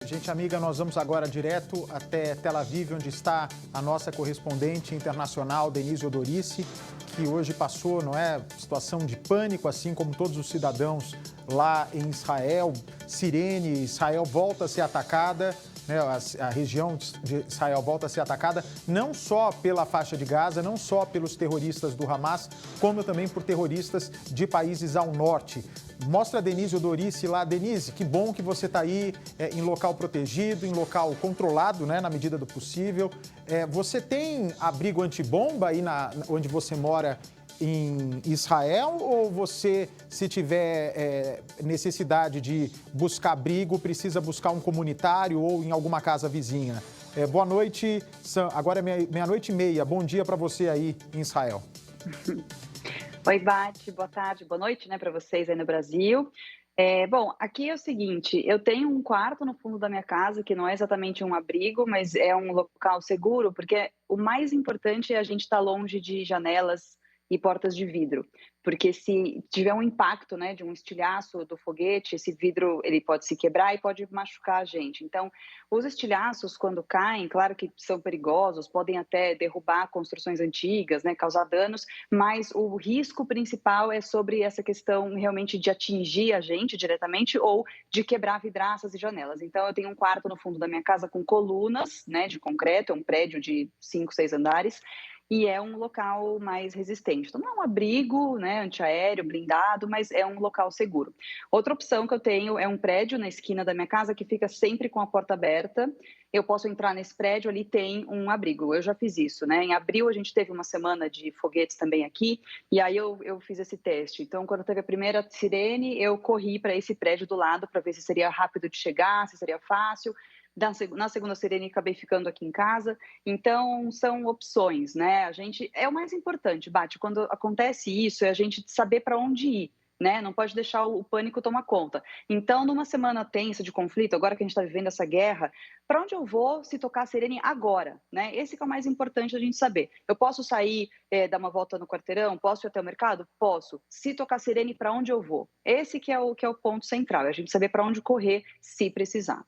Gente amiga, nós vamos agora direto até Tel Aviv, onde está a nossa correspondente internacional, Denise Odorissi, que hoje passou, não é, situação de pânico, assim como todos os cidadãos lá em Israel. Sirene, Israel volta a ser atacada, né, a região de Israel volta a ser atacada, não só pela faixa de Gaza, não só pelos terroristas do Hamas, como também por terroristas de países ao norte. Mostra a Denise Odorissi lá. Denise, que bom que você está aí em local protegido, em local controlado, né, na medida do possível. Você tem abrigo antibomba aí onde você mora em Israel, ou você, se tiver necessidade de buscar abrigo, precisa buscar um comunitário ou em alguma casa vizinha? Boa noite, agora é meia-noite e meia. Bom dia para você aí em Israel. Oi, Bate, boa tarde, boa noite, né, para vocês aí no Brasil. Bom, aqui é o seguinte, eu tenho um quarto no fundo da minha casa, que não é exatamente um abrigo, mas é um local seguro, porque o mais importante é a gente estar longe de janelas e portas de vidro, porque se tiver um impacto, né, de um estilhaço do foguete, esse vidro ele pode se quebrar e pode machucar a gente. Então, os estilhaços, quando caem, claro que são perigosos, podem até derrubar construções antigas, né, causar danos, mas o risco principal é sobre essa questão realmente de atingir a gente diretamente ou de quebrar vidraças e janelas. Então, eu tenho um quarto no fundo da minha casa com colunas, né, de concreto, é um prédio de 5, 6 andares, e é um local mais resistente. Então, não é um abrigo, né, antiaéreo, blindado, mas é um local seguro. Outra opção que eu tenho é um prédio na esquina da minha casa que fica sempre com a porta aberta. Eu posso entrar nesse prédio, ali tem um abrigo. Eu já fiz isso, né? Em abril, a gente teve uma semana de foguetes também aqui, e aí eu fiz esse teste. Então, quando teve a primeira sirene, eu corri para esse prédio do lado para ver se seria rápido de chegar, se seria fácil. Na segunda sirene, acabei ficando aqui em casa. Então, são opções, né? É o mais importante, Bate, quando acontece isso, é a gente saber para onde ir, né? Não pode deixar o pânico tomar conta. Então, numa semana tensa de conflito, agora que a gente está vivendo essa guerra, para onde eu vou se tocar a sirene agora, né? Esse que é o mais importante a gente saber. Eu posso sair, dar uma volta no quarteirão? Posso ir até o mercado? Posso. Se tocar a sirene, para onde eu vou? Esse que é o ponto central, é a gente saber para onde correr se precisar.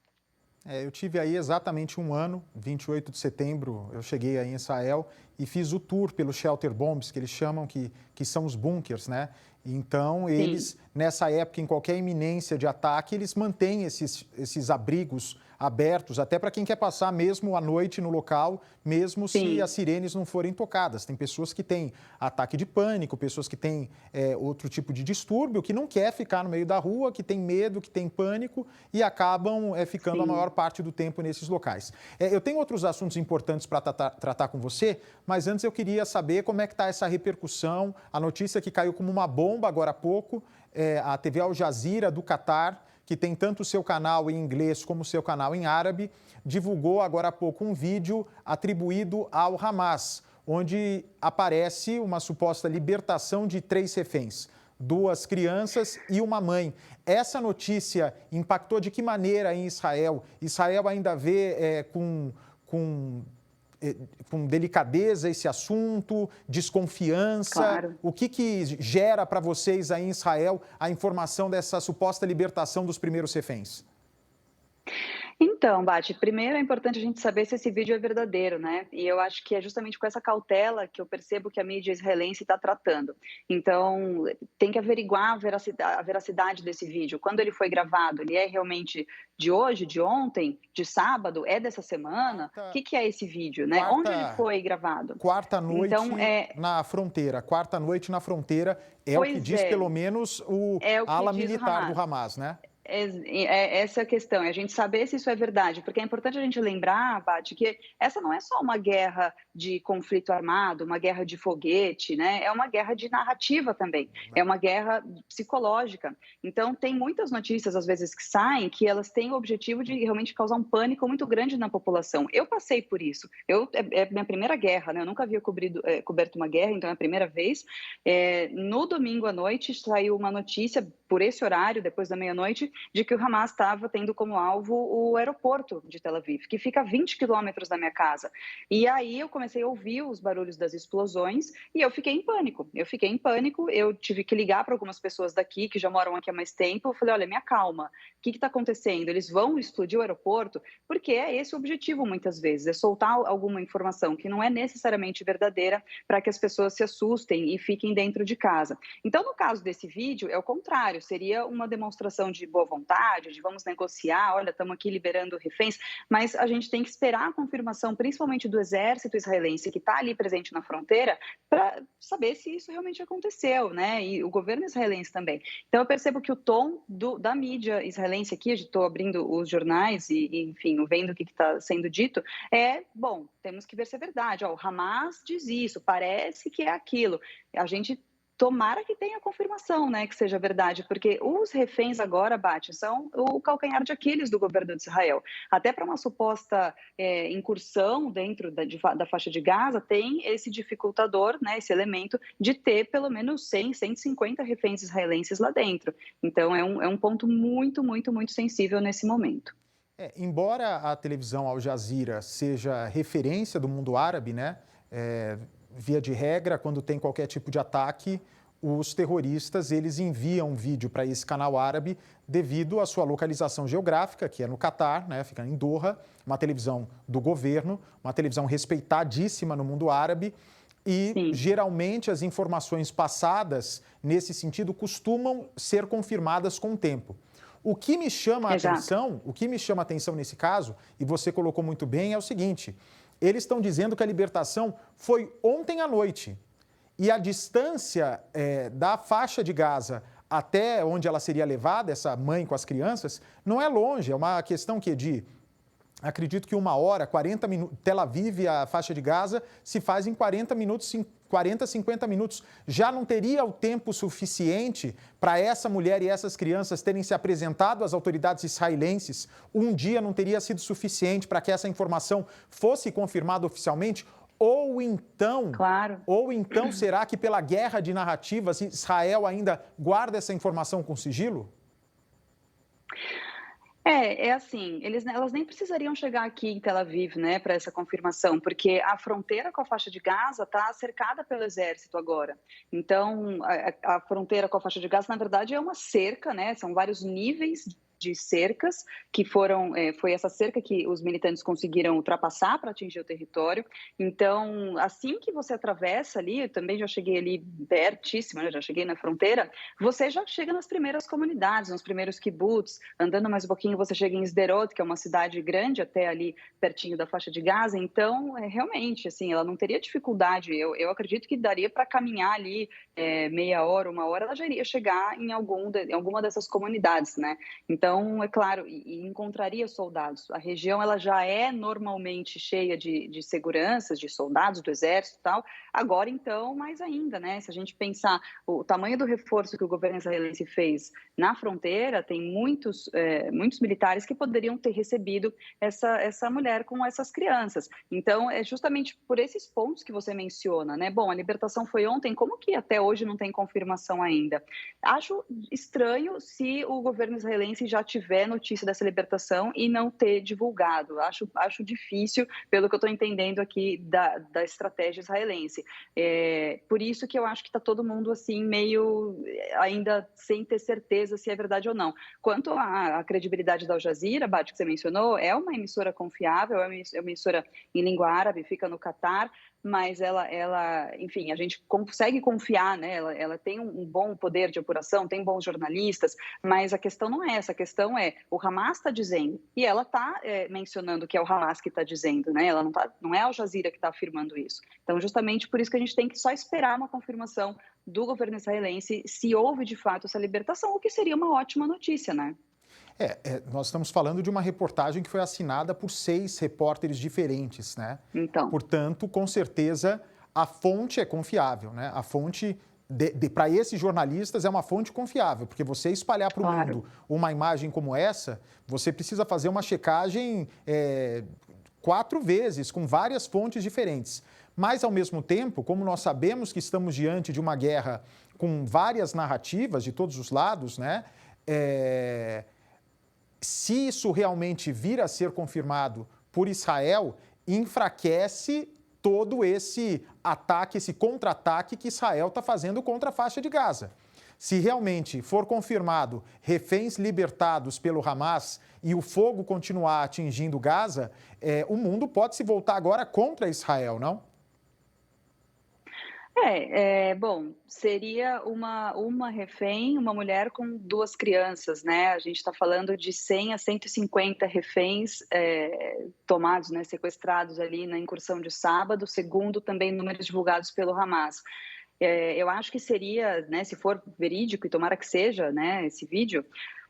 Eu tive aí exatamente um ano, 28 de setembro, eu cheguei aí em Israel e fiz o tour pelos shelter bombs, que eles chamam, que são os bunkers, né? Então, eles, Sim. nessa época, em qualquer iminência de ataque, eles mantêm esses abrigos abertos, até para quem quer passar mesmo à noite no local, mesmo se Sim. as sirenes não forem tocadas. Tem pessoas que têm ataque de pânico, pessoas que têm outro tipo de distúrbio, que não quer ficar no meio da rua, que tem medo, que tem pânico e acabam ficando a maior Sim. parte do tempo nesses locais. Eu tenho outros assuntos importantes para tratar com você, mas antes eu queria saber como é que está essa repercussão, a notícia que caiu como uma bomba agora há pouco, a TV Al Jazeera do Catar, que tem tanto o seu canal em inglês como o seu canal em árabe, divulgou agora há pouco um vídeo atribuído ao Hamas, onde aparece uma suposta libertação de 3 reféns, 2 crianças e uma mãe. Essa notícia impactou de que maneira em Israel? Israel ainda vê com delicadeza esse assunto, desconfiança? Claro. O que gera para vocês aí em Israel a informação dessa suposta libertação dos primeiros reféns? Então, Bate, primeiro é importante a gente saber se esse vídeo é verdadeiro, né? E eu acho que é justamente com essa cautela que eu percebo que a mídia israelense está tratando. Então, tem que averiguar a veracidade desse vídeo. Quando ele foi gravado, ele é realmente de hoje, de ontem, de sábado, é dessa semana? O Quarta, que é esse vídeo, né? Onde ele quarta, foi gravado? quarta Então, noite na fronteira. Quarta noite na fronteira é o que pois diz é, pelo menos o é o que ala diz o militar do Hamas. Hamas, né? Essa é a questão, é a gente saber se isso é verdade, porque é importante a gente lembrar, Bate, que essa não é só uma guerra de conflito armado, uma guerra de foguete, né? É uma guerra de narrativa também, é uma guerra psicológica. Então, tem muitas notícias, às vezes, que saem, que elas têm o objetivo de realmente causar um pânico muito grande na população. Eu passei por isso, é minha primeira guerra, né? Eu nunca havia coberto uma guerra, então é a primeira vez. No domingo à noite, saiu uma notícia, por esse horário, depois da meia-noite, de que o Hamas estava tendo como alvo o aeroporto de Tel Aviv, que fica a 20 quilômetros da minha casa. E aí eu comecei a ouvir os barulhos das explosões e eu fiquei em pânico. Eu tive que ligar para algumas pessoas daqui que já moram aqui há mais tempo. Eu falei, olha, me acalma, o que está acontecendo? Eles vão explodir o aeroporto? Porque é esse o objetivo muitas vezes, é soltar alguma informação que não é necessariamente verdadeira para que as pessoas se assustem e fiquem dentro de casa. Então, no caso desse vídeo, é o contrário, seria uma demonstração de boa vontade, de vamos negociar, olha, estamos aqui liberando reféns, mas a gente tem que esperar a confirmação, principalmente do exército israelense, que está ali presente na fronteira, para saber se isso realmente aconteceu, né? E o governo israelense também. Então, eu percebo que o tom da mídia israelense aqui, eu estou abrindo os jornais enfim, vendo o que está sendo dito, bom, temos que ver se é verdade. Ó, o Hamas diz isso, parece que é aquilo. A gente tomara que tenha confirmação, né, que seja verdade, porque os reféns agora, Bate, são o calcanhar de Aquiles do governo de Israel. Até para uma suposta incursão dentro da faixa de Gaza, tem esse dificultador, né, esse elemento de ter pelo menos 100, 150 reféns israelenses lá dentro. Então, é um ponto muito, muito, muito sensível nesse momento. Embora a televisão Al Jazeera seja referência do mundo árabe, né? Via de regra, quando tem qualquer tipo de ataque, os terroristas eles enviam um vídeo para esse canal árabe devido à sua localização geográfica, que é no Catar, né? Fica em Doha, uma televisão do governo, uma televisão respeitadíssima no mundo árabe. E, Sim. Geralmente, as informações passadas, nesse sentido, costumam ser confirmadas com o tempo. O que me chama a atenção nesse caso, e você colocou muito bem, é o seguinte: eles estão dizendo que a libertação foi ontem à noite. E a distância da faixa de Gaza até onde ela seria levada, essa mãe com as crianças, não é longe. É uma questão acredito que 1 hora, 40 minutos. Tel Aviv e a faixa de Gaza se faz em 40 minutos, 40, 50 minutos. Já não teria o tempo suficiente para essa mulher e essas crianças terem se apresentado às autoridades israelenses? Um dia não teria sido suficiente para que essa informação fosse confirmada oficialmente? Ou então será que pela guerra de narrativas Israel ainda guarda essa informação com sigilo? Assim, elas nem precisariam chegar aqui em Tel Aviv, né, para essa confirmação, porque a fronteira com a faixa de Gaza está cercada pelo exército agora. Então, a fronteira com a faixa de Gaza, na verdade, é uma cerca, né, são vários níveis de cercas que foi essa cerca que os militantes conseguiram ultrapassar para atingir o território. Então, assim que você atravessa ali, eu também já cheguei ali pertíssimo, né, já cheguei na fronteira, você já chega nas primeiras comunidades, nos primeiros kibbutz, andando mais um pouquinho você chega em Sderot, que é uma cidade grande até ali pertinho da faixa de Gaza. Então, realmente, assim, ela não teria dificuldade, eu acredito que daria para caminhar ali meia hora, 1 hora, ela já iria chegar em alguma dessas comunidades, né? Então, é claro, e encontraria soldados. A região ela já é normalmente cheia de seguranças, de soldados do exército e tal. Agora, então, mais ainda, né? Se a gente pensar o tamanho do reforço que o governo israelense fez na fronteira, tem muitos militares que poderiam ter recebido essa mulher com essas crianças. Então, é justamente por esses pontos que você menciona, né? Bom, a libertação foi ontem, como que até hoje não tem confirmação ainda? Acho estranho se o governo israelense já tiver notícia dessa libertação e não ter divulgado. Acho difícil, pelo que eu estou entendendo aqui da estratégia israelense. Por isso que eu acho que está todo mundo assim meio ainda sem ter certeza se é verdade ou não. Quanto à credibilidade da Al Jazeera, Bate, que você mencionou, é uma emissora confiável, é uma emissora em língua árabe, fica no Catar, mas ela, enfim, a gente consegue confiar, né? Ela tem um bom poder de apuração, tem bons jornalistas, mas a questão não é essa, a questão é o Hamas está dizendo, e ela está mencionando que é o Hamas que está dizendo, né? Ela não é a Al Jazeera que está afirmando isso. Então, justamente por isso que a gente tem que só esperar uma confirmação do governo israelense se houve de fato essa libertação, o que seria uma ótima notícia, né? Nós estamos falando de uma reportagem que foi assinada por 6 repórteres diferentes, né? Então. Portanto, com certeza, a fonte é confiável, né? A fonte, para esses jornalistas, é uma fonte confiável, porque você espalhar para o mundo uma imagem como essa, você precisa fazer uma checagem 4 vezes, com várias fontes diferentes. Mas, ao mesmo tempo, como nós sabemos que estamos diante de uma guerra com várias narrativas de todos os lados, né? se isso realmente vir a ser confirmado por Israel, enfraquece todo esse ataque, esse contra-ataque que Israel está fazendo contra a faixa de Gaza. Se realmente for confirmado reféns libertados pelo Hamas e o fogo continuar atingindo Gaza, o mundo pode se voltar agora contra Israel, não? Bom, seria uma refém, uma mulher com 2 crianças, né? A gente está falando de 100 a 150 reféns tomados, né, sequestrados ali na incursão de sábado, segundo também números divulgados pelo Hamas. Eu acho que seria, né, se for verídico, e tomara que seja, né, esse vídeo,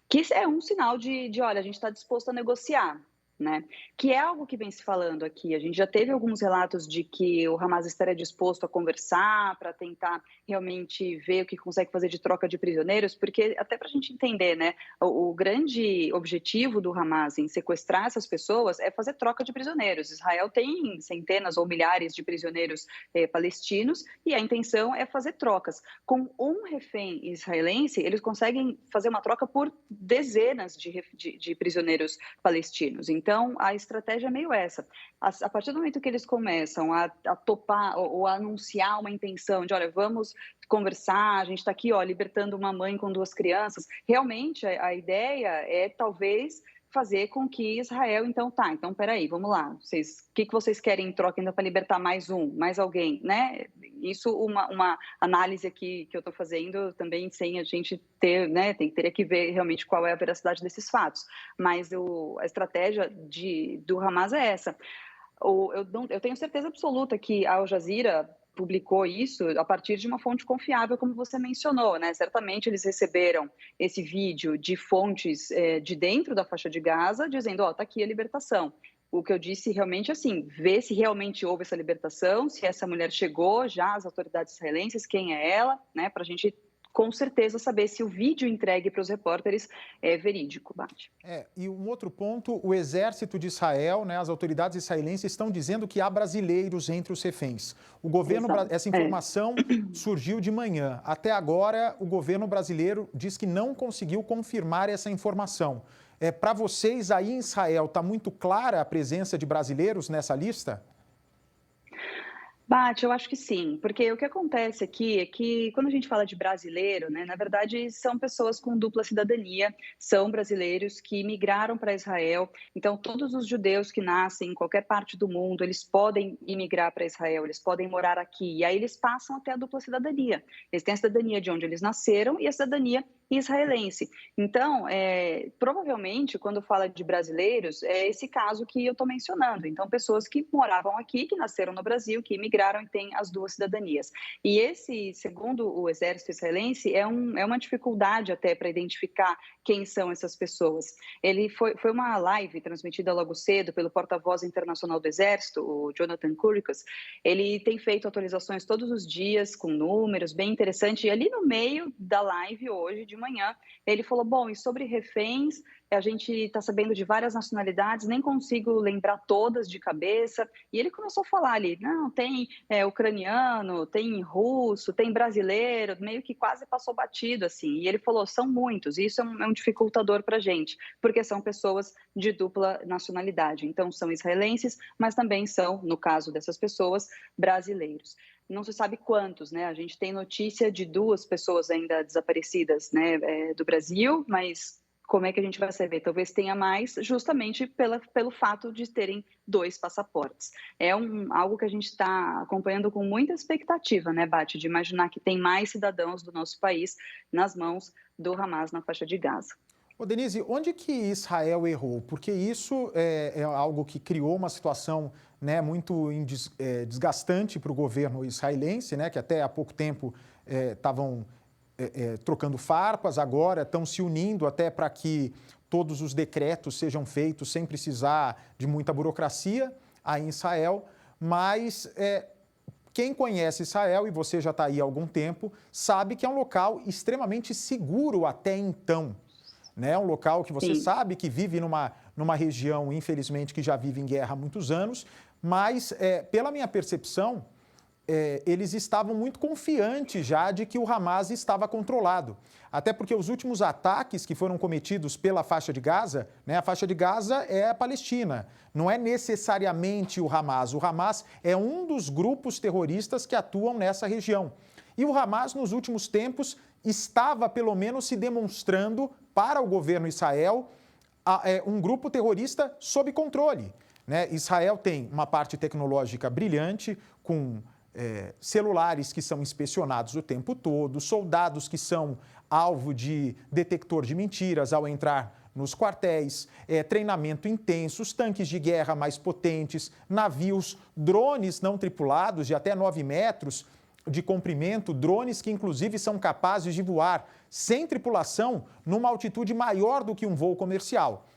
que é um sinal de olha, a gente está disposto a negociar, né? Que é algo que vem se falando aqui. A gente já teve alguns relatos de que o Hamas estaria disposto a conversar para tentar realmente ver o que consegue fazer de troca de prisioneiros, porque até para a gente entender, né? O grande objetivo do Hamas em sequestrar essas pessoas é fazer troca de prisioneiros. Israel tem centenas ou milhares de prisioneiros palestinos e a intenção é fazer trocas. Com um refém israelense, eles conseguem fazer uma troca por dezenas de prisioneiros palestinos. Então, a estratégia é meio essa. A partir do momento que eles começam a topar ou a anunciar uma intenção de, olha, vamos conversar, a gente está aqui, ó, libertando uma mãe com 2 crianças, realmente a ideia é talvez fazer com que Israel, então peraí, vamos lá, o que vocês querem em troca ainda para libertar mais alguém, né? Isso uma análise aqui que eu estou fazendo também sem a gente ter, né, teria que ver realmente qual é a veracidade desses fatos, mas a estratégia do Hamas é essa. Eu tenho certeza absoluta que a Al Jazeera publicou isso a partir de uma fonte confiável, como você mencionou, né? Certamente eles receberam esse vídeo de fontes de dentro da faixa de Gaza, dizendo, ó, tá aqui a libertação. O que eu disse realmente assim, ver se realmente houve essa libertação, se essa mulher chegou já às autoridades israelenses, quem é ela, né? Para a gente com certeza saber se o vídeo entregue para os repórteres é verídico, Bate. E um outro ponto, o exército de Israel, né, as autoridades israelenses estão dizendo que há brasileiros entre os reféns. O governo, essa informação surgiu de manhã. Até agora, o governo brasileiro diz que não conseguiu confirmar essa informação. Para vocês aí em Israel, está muito clara a presença de brasileiros nessa lista? Bate, eu acho que sim, porque o que acontece aqui é que quando a gente fala de brasileiro, né, na verdade são pessoas com dupla cidadania, são brasileiros que migraram para Israel, então todos os judeus que nascem em qualquer parte do mundo, eles podem imigrar para Israel, eles podem morar aqui, e aí eles passam até a dupla cidadania, eles têm a cidadania de onde eles nasceram e a cidadania israelense. Então, provavelmente, quando fala de brasileiros, é esse caso que eu estou mencionando. Então, pessoas que moravam aqui, que nasceram no Brasil, que imigraram e têm as 2 cidadanias. E esse, segundo o exército israelense, é uma dificuldade até para identificar quem são essas pessoas. Foi uma live transmitida logo cedo pelo porta-voz internacional do exército, o Jonathan Kurkus. Ele tem feito atualizações todos os dias, com números, bem interessante. E ali no meio da live hoje, de manhã, ele falou, bom, e sobre reféns, a gente está sabendo de várias nacionalidades, nem consigo lembrar todas de cabeça, e ele começou a falar ali, não, tem ucraniano, tem russo, tem brasileiro, meio que quase passou batido, assim, e ele falou, são muitos, e isso é um dificultador para a gente, porque são pessoas de dupla nacionalidade, então são israelenses, mas também são, no caso dessas pessoas, brasileiros. Não se sabe quantos, né? A gente tem notícia de 2 pessoas ainda desaparecidas, né, do Brasil, mas como é que a gente vai saber? Talvez tenha mais, justamente pelo fato de terem 2 passaportes. É algo que a gente está acompanhando com muita expectativa, né, Bate, de imaginar que tem mais cidadãos do nosso país nas mãos do Hamas na faixa de Gaza. Denise, onde que Israel errou? Porque isso é algo que criou uma situação, né, muito desgastante para o governo israelense, né, que até há pouco tempo estavam trocando farpas, agora estão se unindo até para que todos os decretos sejam feitos sem precisar de muita burocracia aí em Israel, mas quem conhece Israel, e você já está aí há algum tempo, sabe que é um local extremamente seguro até então. Né? Um local que você sabe que vive numa região, infelizmente, que já vive em guerra há muitos anos, mas, pela minha percepção, eles estavam muito confiantes já de que o Hamas estava controlado. Até porque os últimos ataques que foram cometidos pela faixa de Gaza, né, a faixa de Gaza é a Palestina, não é necessariamente o Hamas. O Hamas é um dos grupos terroristas que atuam nessa região. E o Hamas, nos últimos tempos, estava, pelo menos, se demonstrando para o governo Israel um grupo terrorista sob controle, né? Israel tem uma parte tecnológica brilhante, com celulares que são inspecionados o tempo todo, soldados que são alvo de detector de mentiras ao entrar nos quartéis, treinamento intenso, os tanques de guerra mais potentes, navios, drones não tripulados de até 9 metros de comprimento, drones que inclusive são capazes de voar sem tripulação numa altitude maior do que um voo comercial.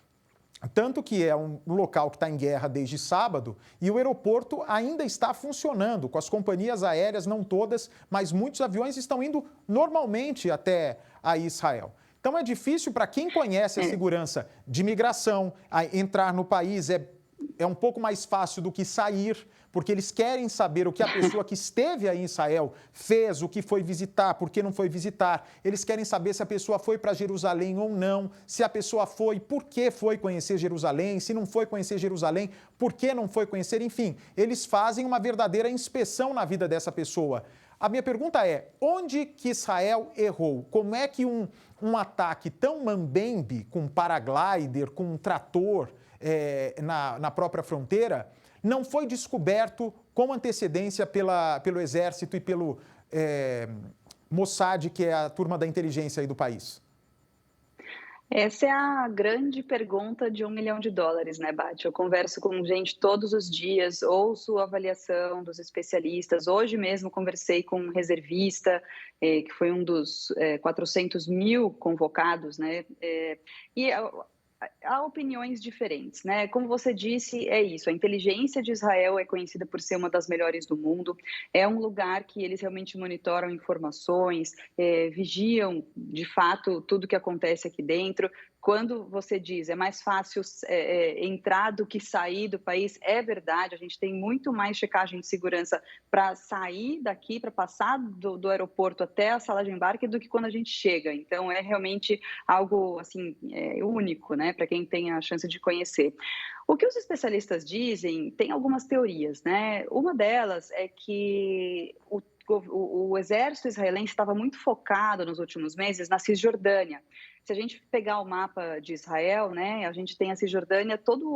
Tanto que é um local que está em guerra desde sábado e o aeroporto ainda está funcionando, com as companhias aéreas, não todas, mas muitos aviões estão indo normalmente até a Israel. Então é difícil para quem conhece a segurança de imigração, entrar no país é um pouco mais fácil do que sair, porque eles querem saber o que a pessoa que esteve aí em Israel fez, o que foi visitar, por que não foi visitar. Eles querem saber se a pessoa foi para Jerusalém ou não, se a pessoa foi, por que foi conhecer Jerusalém, se não foi conhecer Jerusalém, por que não foi conhecer, enfim. Eles fazem uma verdadeira inspeção na vida dessa pessoa. A minha pergunta é, onde que Israel errou? Como é que um ataque tão mambembe, com paraglider, com um trator na própria fronteira, não foi descoberto com antecedência pelo Exército e pelo Mossad, que é a turma da inteligência aí do país? Essa é a grande pergunta de $1 milhão, né, Bate? Eu converso com gente todos os dias, ouço a avaliação dos especialistas. Hoje mesmo conversei com um reservista, que foi um dos 400 mil convocados, né? E há opiniões diferentes, né? Como você disse, é isso. A inteligência de Israel é conhecida por ser uma das melhores do mundo. É um lugar que eles realmente monitoram informações, vigiam, de fato, tudo que acontece aqui dentro. Quando você diz é mais fácil entrar do que sair do país, é verdade. A gente tem muito mais checagem de segurança para sair daqui, para passar do aeroporto até a sala de embarque do que quando a gente chega. Então, é realmente algo assim único, né, para quem tem a chance de conhecer. O que os especialistas dizem, tem algumas teorias, né? Uma delas é que o exército israelense estava muito focado nos últimos meses na Cisjordânia. Se a gente pegar o mapa de Israel, né, a gente tem a Cisjordânia, toda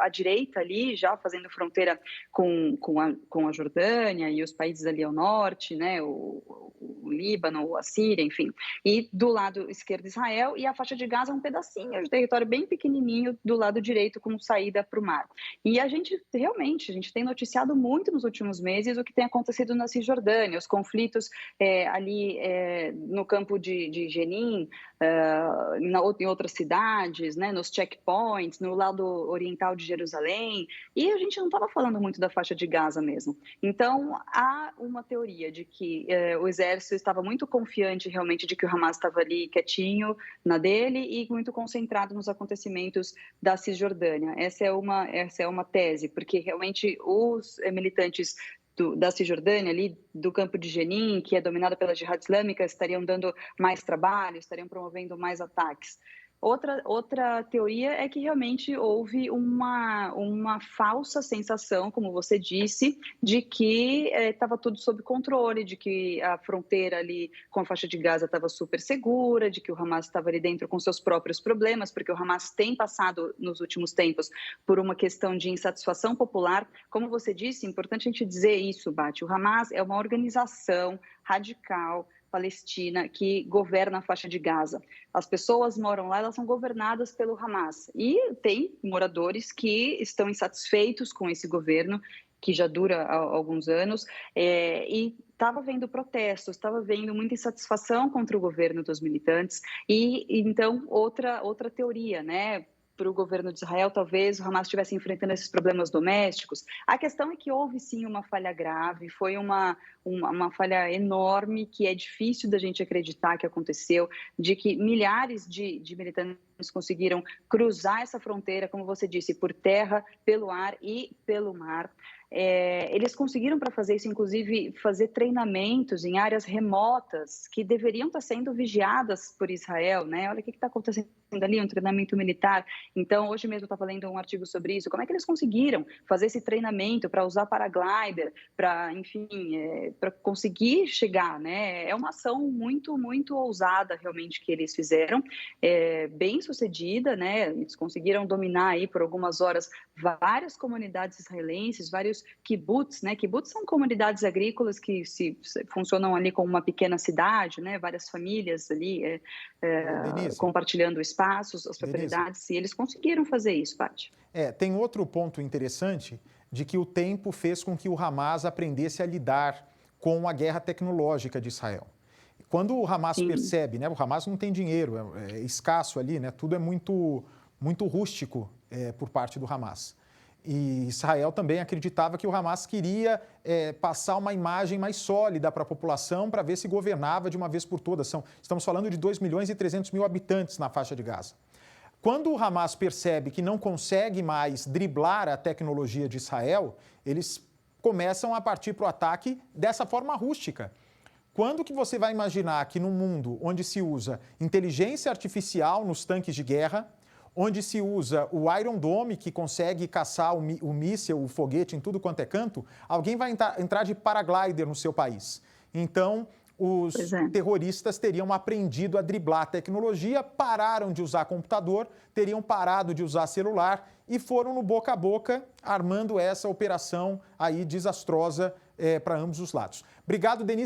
a direita ali, já fazendo fronteira com a Jordânia e os países ali ao norte, né, o Líbano, a Síria, enfim. E do lado esquerdo Israel e a faixa de Gaza um pedacinho de território bem pequenininho do lado direito com saída para o mar. E a gente tem noticiado muito nos últimos meses o que tem acontecido na Cisjordânia, os conflitos ali no campo de Jenin, em outras cidades, né, nos checkpoints, no lado oriental de Jerusalém, e a gente não estava falando muito da faixa de Gaza mesmo. Então, há uma teoria de que o exército estava muito confiante realmente de que o Hamas estava ali quietinho na dele e muito concentrado nos acontecimentos da Cisjordânia. Essa é uma tese, porque realmente os militantes da Cisjordânia, ali do campo de Jenin, que é dominado pela Jihad Islâmica, estariam dando mais trabalho, estariam promovendo mais ataques. Outra teoria é que realmente houve uma falsa sensação, como você disse, de que estava tudo sob controle, de que a fronteira ali com a faixa de Gaza estava super segura, de que o Hamas estava ali dentro com seus próprios problemas, porque o Hamas tem passado nos últimos tempos por uma questão de insatisfação popular. Como você disse, é importante a gente dizer isso, Bate, o Hamas é uma organização radical palestina que governa a faixa de Gaza. As pessoas moram lá, elas são governadas pelo Hamas. E tem moradores que estão insatisfeitos com esse governo, que já dura há alguns anos, e estava havendo protestos, estava havendo muita insatisfação contra o governo dos militantes. E então, outra teoria, né? Para o governo de Israel, talvez o Hamas estivesse enfrentando esses problemas domésticos. A questão é que houve, sim, uma falha grave, foi uma falha enorme, que é difícil da gente acreditar que aconteceu, de que milhares de militantes conseguiram cruzar essa fronteira, como você disse, por terra, pelo ar e pelo mar. eles conseguiram para fazer isso, inclusive fazer treinamentos em áreas remotas que deveriam estar sendo vigiadas por Israel, né? Olha o que está acontecendo ali, um treinamento militar. Então, hoje mesmo eu estava lendo um artigo sobre isso. Como é que eles conseguiram fazer esse treinamento para usar paraglider, para, enfim, para conseguir chegar, né? É uma ação muito, muito ousada, realmente, que eles fizeram, bem sucedida, né? Eles conseguiram dominar aí por algumas horas várias comunidades israelenses, vários kibbutz, né? Kibbutz são comunidades agrícolas que funcionam ali como uma pequena cidade, né? Várias famílias ali compartilhando espaços, as propriedades, e eles conseguiram fazer isso, Paty. Tem outro ponto interessante de que o tempo fez com que o Hamas aprendesse a lidar com a guerra tecnológica de Israel. Quando o Hamas percebe, né? O Hamas não tem dinheiro, é escasso ali, né? Tudo é muito, muito rústico por parte do Hamas. E Israel também acreditava que o Hamas queria passar uma imagem mais sólida para a população para ver se governava de uma vez por todas. Estamos falando de 2.300.000 habitantes na faixa de Gaza. Quando o Hamas percebe que não consegue mais driblar a tecnologia de Israel, eles começam a partir para o ataque dessa forma rústica. Quando que você vai imaginar que num mundo onde se usa inteligência artificial nos tanques de guerra, onde se usa o Iron Dome, que consegue caçar o míssil, o foguete em tudo quanto é canto, alguém vai entrar de paraglider no seu país? Então, os terroristas teriam aprendido a driblar a tecnologia, pararam de usar computador, teriam parado de usar celular e foram no boca a boca armando essa operação aí desastrosa para ambos os lados. Obrigado, Denise.